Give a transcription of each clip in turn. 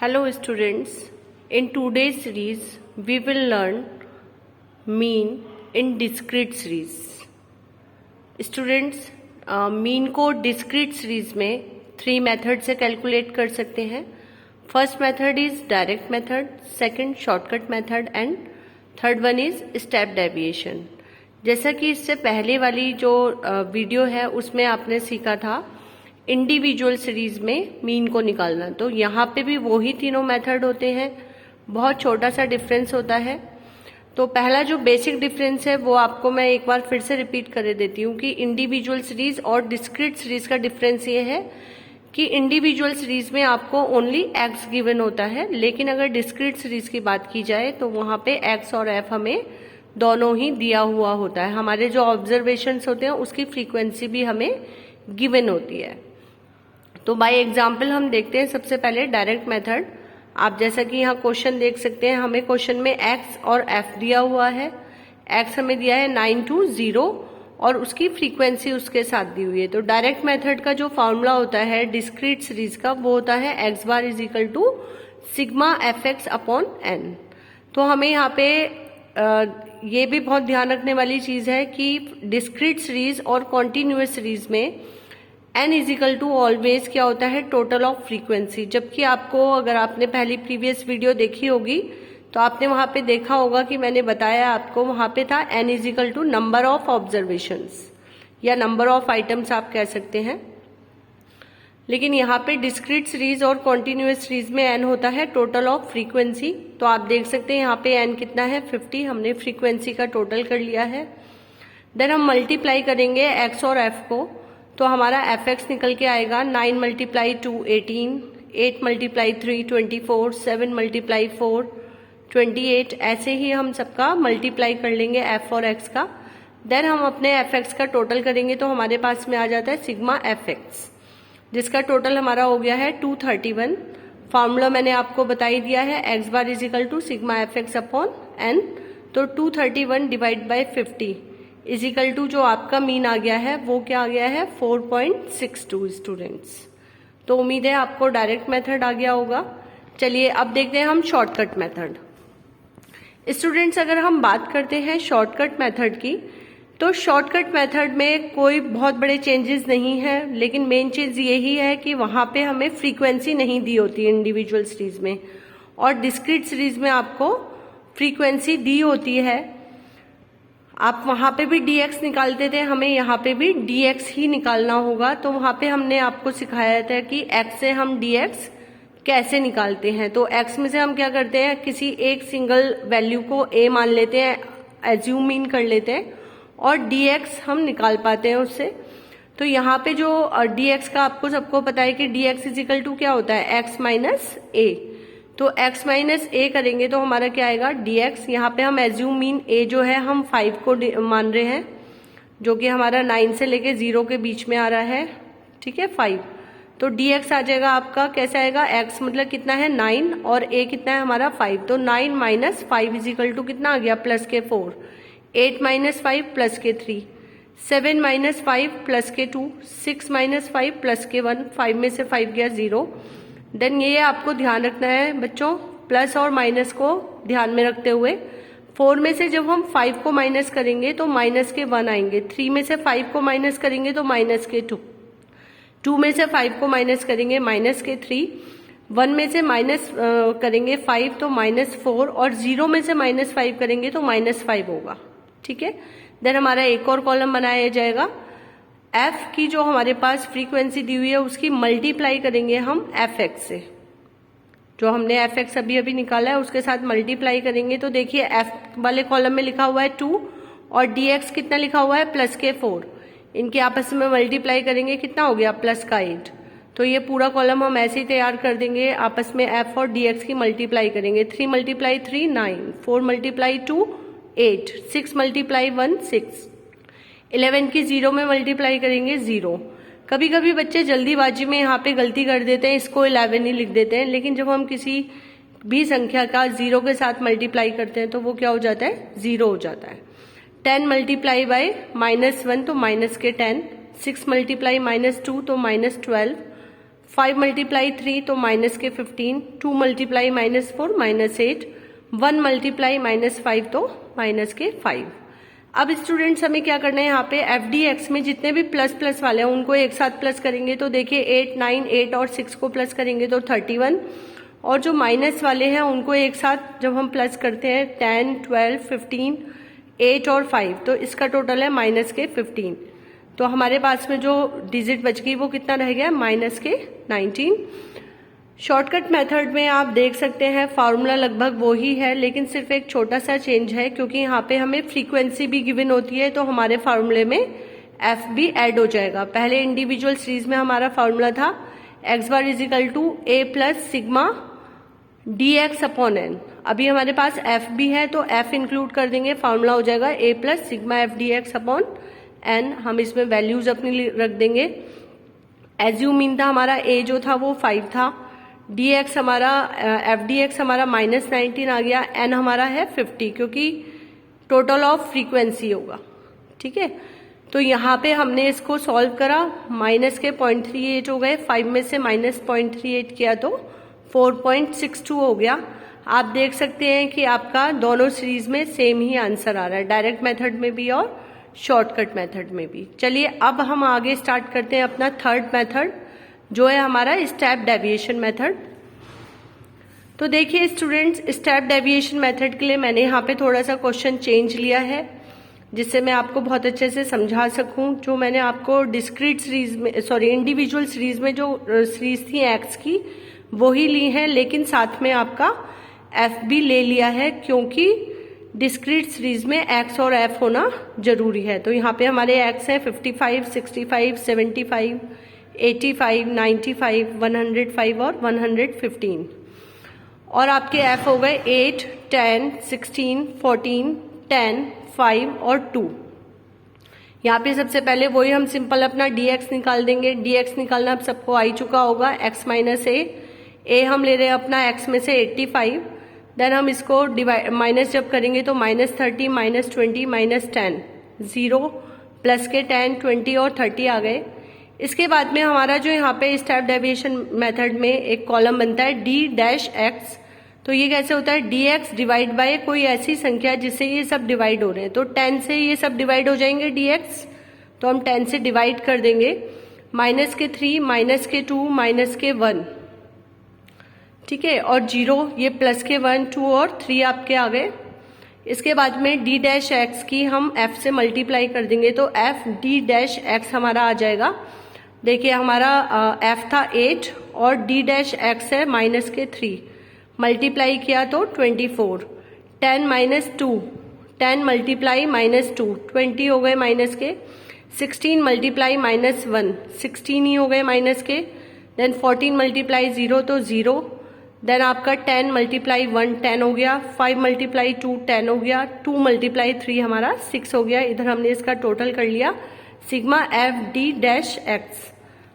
Hello students, in today's series we will learn mean in discrete series. Students, mean को discrete series में 3 method से calculate कर सकते हैं. First method is direct method, second shortcut method and third one is step deviation. जैसा कि इससे पहले वाली जो वीडियो है उसमें आपने सीखा था इंडिविजुअल सीरीज में मीन को निकालना, तो यहाँ पे भी वही तीनों मेथड होते हैं. बहुत छोटा सा डिफरेंस होता है. तो पहला जो बेसिक डिफरेंस है वो आपको मैं एक बार फिर से रिपीट कर देती हूँ कि इंडिविजुअल सीरीज और डिस्क्रीट सीरीज का डिफरेंस ये है कि इंडिविजुअल सीरीज में आपको ओनली एक्स गिवन होता है, लेकिन अगर डिस्क्रीट सीरीज की बात की जाए तो वहाँ पे एक्स और एफ हमें दोनों ही दिया हुआ होता है. हमारे जो ऑब्जर्वेशंस होते हैं उसकी फ्रीक्वेंसी भी हमें गिवन होती है. तो बाय एग्जाम्पल हम देखते हैं सबसे पहले डायरेक्ट मेथड. आप जैसा कि यहाँ क्वेश्चन देख सकते हैं, हमें क्वेश्चन में एक्स और एफ दिया हुआ है. एक्स हमें दिया है 920 और उसकी फ्रीक्वेंसी उसके साथ दी हुई है. तो डायरेक्ट मेथड का जो फॉर्मूला होता है डिस्क्रीट सीरीज का वो होता है X bar is equal to sigma F X upon N. तो हमें यहाँ पे ये भी बहुत ध्यान रखने वाली चीज है कि डिस्क्रीट सीरीज और कॉन्टिन्यूअस सीरीज में N is equal to always क्या होता है, टोटल ऑफ फ्रीक्वेंसी. जबकि आपको अगर आपने पहली प्रीवियस वीडियो देखी होगी तो आपने वहां पे देखा होगा कि मैंने बताया आपको, वहां पे था N is equal to number of observations या नंबर ऑफ आइटम्स आप कह सकते हैं. लेकिन यहाँ पे डिस्क्रीट सीरीज और कॉन्टिन्यूअस सीरीज में एन होता है टोटल ऑफ फ्रीक्वेंसी. तो आप देख सकते हैं यहाँ पे एन कितना है 50. हमने फ्रीक्वेंसी का टोटल कर लिया है. देन हम मल्टीप्लाई करेंगे एक्स और एफ को, तो हमारा एफ एक्स निकल के आएगा 9 मल्टीप्लाई 2 18, 8 मल्टीप्लाई 3 24, 7 मल्टीप्लाई 4 28. ऐसे ही हम सबका मल्टीप्लाई कर लेंगे एफ और एक्स का. देन हम अपने एफ एक्स का टोटल करेंगे तो हमारे पास में आ जाता है सिग्मा एफ एक्स, जिसका टोटल हमारा हो गया है 231. फॉर्मूला मैंने आपको बता ही दिया है X bar is equal to sigma F X upon N. तो 231 divide by 50 is equal to जो आपका मीन आ गया है वो क्या आ गया है 4.62 स्टूडेंट्स. तो उम्मीद है आपको डायरेक्ट मेथड आ गया होगा. चलिए अब देखते हैं हम शॉर्टकट मेथड. स्टूडेंट्स, अगर हम बात करते हैं शॉर्टकट मेथड की तो शॉर्टकट मेथड में कोई बहुत बड़े चेंजेस नहीं है, लेकिन मेन चीज यही है कि वहां पे हमें फ्रीक्वेंसी नहीं दी होती है इंडिविजुअल सीरीज में, और डिस्क्रीट सीरीज में आपको फ्रीक्वेंसी दी होती है. आप वहां पे भी dx निकालते थे, हमें यहाँ पे भी dx ही निकालना होगा. तो वहां पे हमने आपको सिखाया था कि x से हम dx कैसे निकालते हैं. तो x में से हम क्या करते हैं, किसी एक सिंगल वैल्यू को a मान लेते हैं, एज्यूम मीन कर लेते हैं, और dx हम निकाल पाते हैं उससे. तो यहाँ पे जो dx का आपको सबको पता है कि dx इज इक्वल टू क्या होता है x माइनस a. तो x माइनस a करेंगे तो हमारा क्या आएगा dx. यहाँ पे हम एज्यूम मीन a जो है हम 5 को मान रहे हैं, जो कि हमारा 9 से लेके 0 के बीच में आ रहा है. ठीक है 5. तो dx आ जाएगा आपका, कैसे आएगा, x मतलब कितना है 9 और a कितना है हमारा 5. तो 9 माइनस 5 इज इक्वल टू कितना आ गया प्लस के 4, 8 माइनस 5 प्लस के 3, 7 माइनस 5 प्लस के 2, 6 माइनस 5 प्लस के 1, 5 में से 5 गया 0. देन ये आपको ध्यान रखना है बच्चों, प्लस और माइनस को ध्यान में रखते हुए 4 में से जब हम 5 को माइनस करेंगे तो माइनस के 1 आएंगे. 3 में से 5 को माइनस करेंगे तो माइनस के 2, 2 में से 5 को माइनस करेंगे माइनस के 3, 1 में से माइनस करेंगे 5 तो माइनस 4, और 0 में से माइनस 5 करेंगे तो माइनस 5 होगा. ठीक है. देन हमारा एक और कॉलम बनाया जाएगा. f की जो हमारे पास फ्रीक्वेंसी दी हुई है उसकी मल्टीप्लाई करेंगे हम एफ एक्स से. जो हमने एफ एक्स अभी अभी निकाला है उसके साथ मल्टीप्लाई करेंगे. तो देखिए f वाले कॉलम में लिखा हुआ है 2 और dx कितना लिखा हुआ है प्लस के 4. इनके आपस में मल्टीप्लाई करेंगे, कितना हो गया प्लस का 8. तो ये पूरा कॉलम हम ऐसे ही तैयार कर देंगे. आपस में f और dx की मल्टीप्लाई करेंगे. 3 मल्टीप्लाई 3 9, 4 मल्टीप्लाई 2 8, 6 मल्टीप्लाई 1 6, 11 की 0 में मल्टीप्लाई करेंगे 0. कभी कभी बच्चे जल्दीबाजी में यहाँ पे गलती कर देते हैं, इसको 11 ही लिख देते हैं, लेकिन जब हम किसी भी संख्या का 0 के साथ मल्टीप्लाई करते हैं तो वो क्या हो जाता है 0 हो जाता है. 10 मल्टीप्लाई बाय -1 तो माइनस के 10, 6 मल्टीप्लाई -2 तो -12, 5 मल्टीप्लाई 3 तो माइनस के 15, 2 मल्टीप्लाई -4 -8, 1 मल्टीप्लाई -5 तो माइनस के 5। अब स्टूडेंट्स हमें क्या करना है, यहाँ पे एफ डी एक्स में जितने भी प्लस प्लस वाले हैं उनको एक साथ प्लस करेंगे। तो देखिए 8, 9, 8 और 6 को प्लस करेंगे तो 31, और जो माइनस वाले हैं उनको एक साथ जब हम प्लस करते हैं 10, 12, 15, 8 और 5, तो इसका टोटल है माइनस के 15। तो हमारे पास में जो डिजिट बच गई वो कितना रह गया, माइनस के 19। शॉर्टकट मेथड में आप देख सकते हैं फार्मूला लगभग वो ही है, लेकिन सिर्फ एक छोटा सा चेंज है, क्योंकि यहाँ पे हमें फ्रीक्वेंसी भी गिवन होती है, तो हमारे फार्मूले में एफ भी ऐड हो जाएगा। पहले इंडिविजुअल सीरीज में हमारा फार्मूला था X bar is equal to A plus sigma D x upon N. अभी हमारे पास एफ भी है तो एफ इंक्लूड कर देंगे, फार्मूला हो जाएगा a plus sigma f d x upon n. हम इसमें वैल्यूज अपनी रख देंगे। एज्यूम था हमारा ए जो था वो 5 था, डी एक्स हमारा एफ डी एक्स हमारा -19 आ गया, एन हमारा है 50, क्योंकि टोटल ऑफ फ्रीक्वेंसी होगा। ठीक है, तो यहाँ पे हमने इसको सॉल्व करा, माइनस के 0.38 हो गए, 5 में से माइनस 0.38 किया तो 4.62 हो गया। आप देख सकते हैं कि आपका दोनों सीरीज में सेम ही आंसर आ रहा है, डायरेक्ट मेथड में भी और शॉर्टकट मेथड में भी। चलिए अब हम आगे स्टार्ट करते हैं अपना थर्ड मेथड, जो है हमारा स्टेप डेविएशन मेथड। तो देखिए स्टूडेंट्स, स्टेप डेविएशन मेथड के लिए मैंने यहाँ पे थोड़ा सा क्वेश्चन चेंज लिया है, जिससे मैं आपको बहुत अच्छे से समझा सकूं। जो मैंने आपको डिस्क्रीट सीरीज में, सॉरी इंडिविजुअल सीरीज में जो सीरीज थी एक्स की, वही ली है, लेकिन साथ में आपका एफ भी ले लिया है, क्योंकि डिस्क्रीट सीरीज में एक्स और एफ होना जरूरी है। तो यहाँ पे हमारे एक्स है 55, 65, 75, 85, 95, 105 और 115, और आपके एफ हो गए 8, 10, 16, 14, 10, 5 और 2। यहाँ पे सबसे पहले वही हम सिंपल अपना dx निकाल देंगे। dx निकालना अब सबको आ ही चुका होगा, x माइनस ए हम ले रहे हैं अपना x में से 85, देन हम इसको डिवाइड माइनस जब करेंगे तो -30, -20, -10, 0 प्लस के 10, 20 और 30 आ गए। इसके बाद में हमारा जो यहाँ पे स्टेप डेविएशन मेथड में एक कॉलम बनता है d-x। तो ये कैसे होता है, dx डिवाइड बाय कोई ऐसी संख्या जिससे ये सब डिवाइड हो रहे हैं। तो 10 से ये सब डिवाइड हो जाएंगे dx, तो हम 10 से डिवाइड कर देंगे, माइनस के 3, माइनस के 2, माइनस के 1, ठीक है, और 0, ये प्लस के 1, 2 और 3 आपके आ गए। इसके बाद में d-x की हम f से मल्टीप्लाई कर देंगे, तो f d-x हमारा आ जाएगा। देखिए हमारा f था 8 और d-x है माइनस के 3, मल्टीप्लाई किया तो 24, 10 माइनस 2, 10 मल्टीप्लाई -2, 20 हो गए माइनस के, 16 मल्टीप्लाई -1, 16 ही हो गए माइनस के, देन 14 मल्टीप्लाई 0 तो 0, देन आपका 10 मल्टीप्लाई 1 10 हो गया, 5 मल्टीप्लाई 2 10 हो गया, 2 मल्टीप्लाई 3 हमारा 6 हो गया। इधर हमने इसका टोटल कर लिया, सिग्मा एफ d-x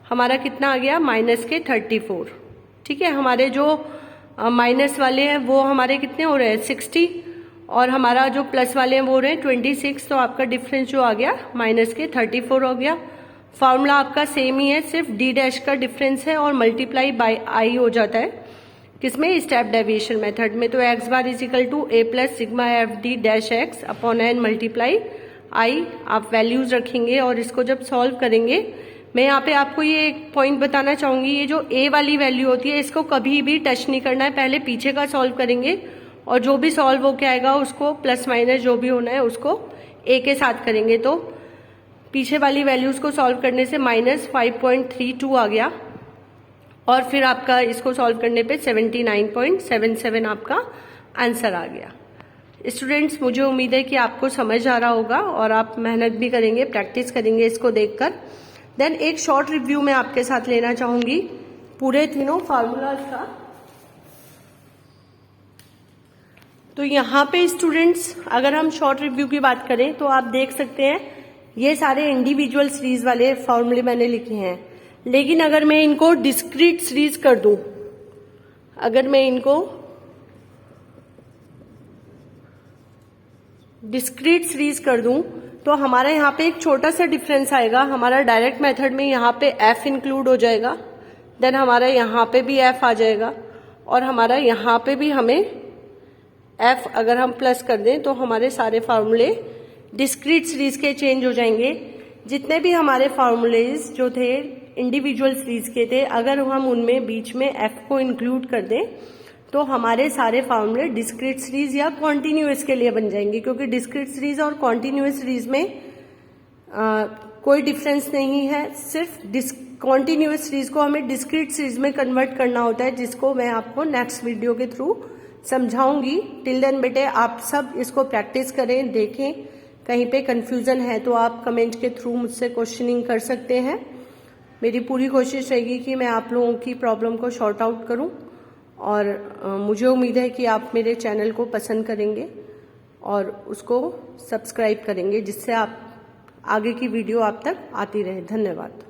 हमारा कितना आ गया, माइनस के 34। ठीक है, हमारे जो माइनस वाले हैं वो हमारे कितने हो रहे हैं, 60, और हमारा जो प्लस वाले हैं वो हो रहे हैं 26। तो आपका डिफरेंस जो आ गया माइनस के 34 हो गया। फॉर्मूला आपका सेम ही है, सिर्फ d- का डिफरेंस है और मल्टीप्लाई बाय आई हो जाता है, किसमें, स्टेप डेविएशन मेथड में। तो x bar is equal to A plus sigma f d-x upon n multiply i, आप वैल्यूज रखेंगे और इसको जब सॉल्व करेंगे, मैं यहाँ पे आपको ये एक पॉइंट बताना चाहूंगी, ये जो a वाली वैल्यू होती है इसको कभी भी टच नहीं करना है, पहले पीछे का सॉल्व करेंगे और जो भी सॉल्व होके आएगा उसको प्लस माइनस जो भी होना है उसको a के साथ करेंगे। तो पीछे वाली वैल्यूज को सॉल्व करने से -5.32 आ गया, और फिर आपका इसको सॉल्व करने पे 79.77 आपका आंसर आ गया। स्टूडेंट्स, मुझे उम्मीद है कि आपको समझ आ रहा होगा और आप मेहनत भी करेंगे, प्रैक्टिस करेंगे इसको देखकर। देन एक शॉर्ट रिव्यू मैं आपके साथ लेना चाहूंगी पूरे तीनों फार्मूलाज का। तो यहाँ पे स्टूडेंट्स अगर हम शॉर्ट रिव्यू की बात करें तो आप देख सकते हैं ये सारे इंडिविजुअल सीरीज वाले फॉर्मूले मैंने लिखे हैं, लेकिन अगर मैं इनको डिस्क्रीट सीरीज कर दूं, अगर मैं इनको डिस्क्रीट सीरीज कर दूं तो हमारा यहाँ पे एक छोटा सा डिफरेंस आएगा। हमारा डायरेक्ट मेथड में यहाँ पे f इंक्लूड हो जाएगा, देन हमारा यहाँ पे भी f आ जाएगा और हमारा यहाँ पे भी हमें f अगर हम प्लस कर दें तो हमारे सारे फार्मूले डिस्क्रीट सीरीज के चेंज हो जाएंगे। जितने भी हमारे फार्मूलेज जो थे इंडिविजुअल सीरीज के थे, अगर हम उनमें बीच में f को इंक्लूड कर दें तो हमारे सारे फार्मूले डिस्क्रीट सीरीज या कॉन्टिन्यूअस के लिए बन जाएंगे, क्योंकि डिस्क्रीट सीरीज और कॉन्टिन्यूअस सीरीज में कोई डिफरेंस नहीं है। सिर्फ कॉन्टिन्यूअस सीरीज को हमें डिस्क्रीट सीरीज में कन्वर्ट करना होता है, जिसको मैं आपको नेक्स्ट वीडियो के थ्रू समझाऊंगी। टिल देन बेटे आप सब इसको प्रैक्टिस करें, देखें, कहीं पे कंफ्यूजन है तो आप कमेंट के थ्रू मुझसे क्वेश्चनिंग कर सकते हैं। मेरी पूरी कोशिश रहेगी कि मैं आप लोगों की प्रॉब्लम को सॉर्ट आउट करूं और मुझे उम्मीद है कि आप मेरे चैनल को पसंद करेंगे और उसको सब्सक्राइब करेंगे, जिससे आप आगे की वीडियो आप तक आती रहे। धन्यवाद।